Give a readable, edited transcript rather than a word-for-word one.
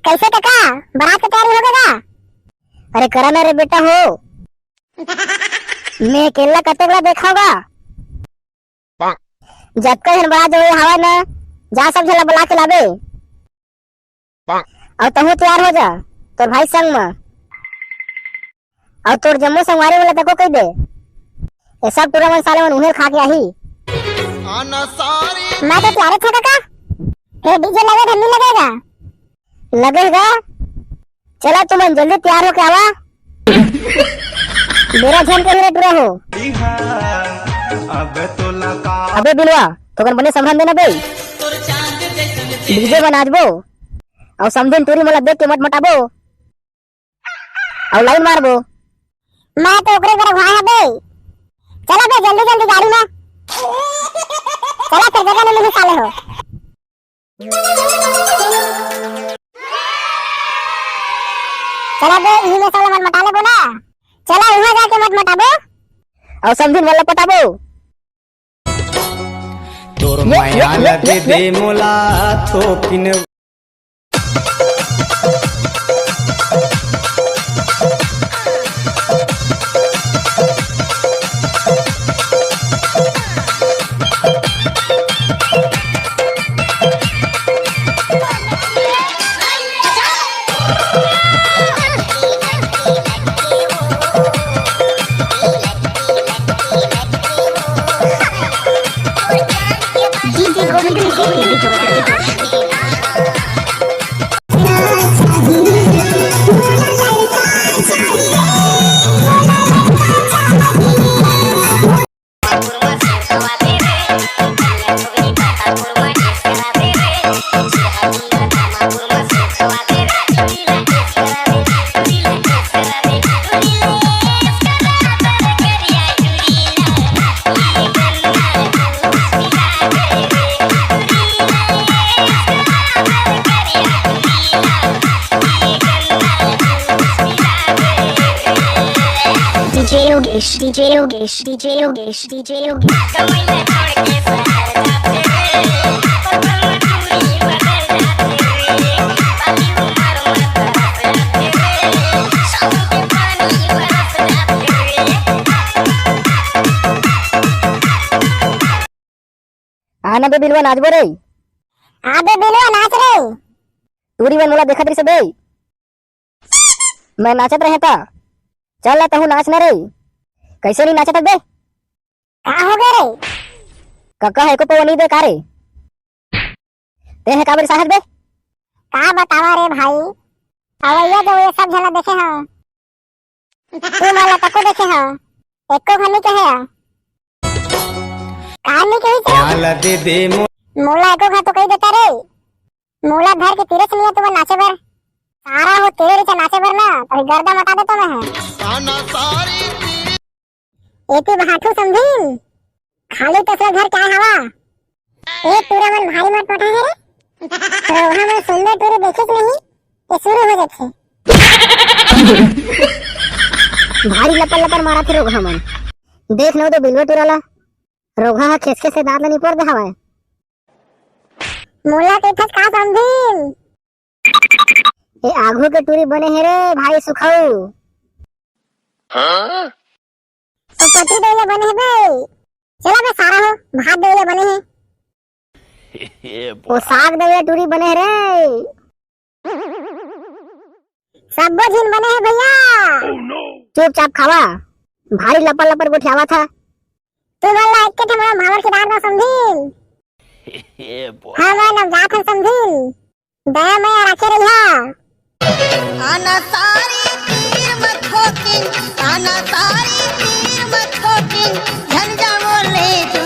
कैसे काका, बारात की तैयारी हो गया? अरे करा ना रे बेटा हो। मैं अकेला कतेला देखा होगा। जब का हन बारात जो हवा ना जा सब झला बुला के लावे और तहु तैयार हो जा तोर भाई संग में और तोर जम्मू संगवारी वाला तको कह दे ये सब पूरा मन साले मन उन्हें खा के आही। मैं तो तैयार था काका। हे डीजे लगे धन्नी लगेगा लगेगा। चला तुम जल्दी तैयार हो के आवा। मेरा झन के लिए पूरा हो। अबे बिलवा तो कन बने संभल देना बे। डीजे बनाजबो और समझन तोरी मला देख के मत मटाबो और लाइन मारबो। मैं तो ओकरे घर भाई बे। चला बे जल्दी जल्दी गाड़ी में चला फिर जगह में साले हो। चला बे इही में साले मत मटा ले बोला। चला वहां जाके मत मटाबो और समझन वाला पटाबो। तोर माया लगे दे मोला तो किन DJ Yogesh कमैला छोड़ के शहर जाते रे पर टूरी बदल जाते रे बाली उमर मत रहते रे शाम के पानी बरस जाते रे। आना बे बिलवा नाचबो रे। आबे बिलवा नाच रे। टूरी बन मोला देखत रही से बे। मैं नाचत रहे था। चल ला तहु नाचना रे। कैसे नहीं नाचत बे? का हो गए रे? काका है को पवनी दे कारे। ते है काबर साहब बे? का बतावा रे भाई। अवैया जो ये सब झला देखे हां। तू मला तको देखे हां। एको घनी के है। कहानी कही से? याला दे दे मोला एको घा तो कही देता रे। मोला धर के तीरस नहीं है तो नाचे बर। सारा हो तेरे रे नाचे बर ना तो गर्दा मटा दे तो मैं है। आना सारी एती भाठू समझीन खाली तो घर क्या हवा एक पूरा मन भारी मत पटा है रे। तो वहां में सुंदर टूरी देखे नहीं ये शुरू हो जाते। भारी लपर लपर मारा फिर रोगा मन देख नो तो बिलवा टुराला रोगा हा खेस से दांत नहीं पड़ हवा। मोला के थस का समझीन ए आगू के टूरी बने है रे भाई सुखाऊ। हां तो पति देले बने है बे। चला बे सारा हो भात देले बने है। ओ साग देले टूरी बने है रे। सब झिन बने है भैया। चुपचाप खावा भारी लपर लपर गोठियावा था। तू वाला एक के हमरा मावर के दार ना समझीन। हां मैं न जात समझीन दया मैं रखे रहिया। आना सारी तीर मत ठोकिन, आना सारी तीर मत ठोकिन।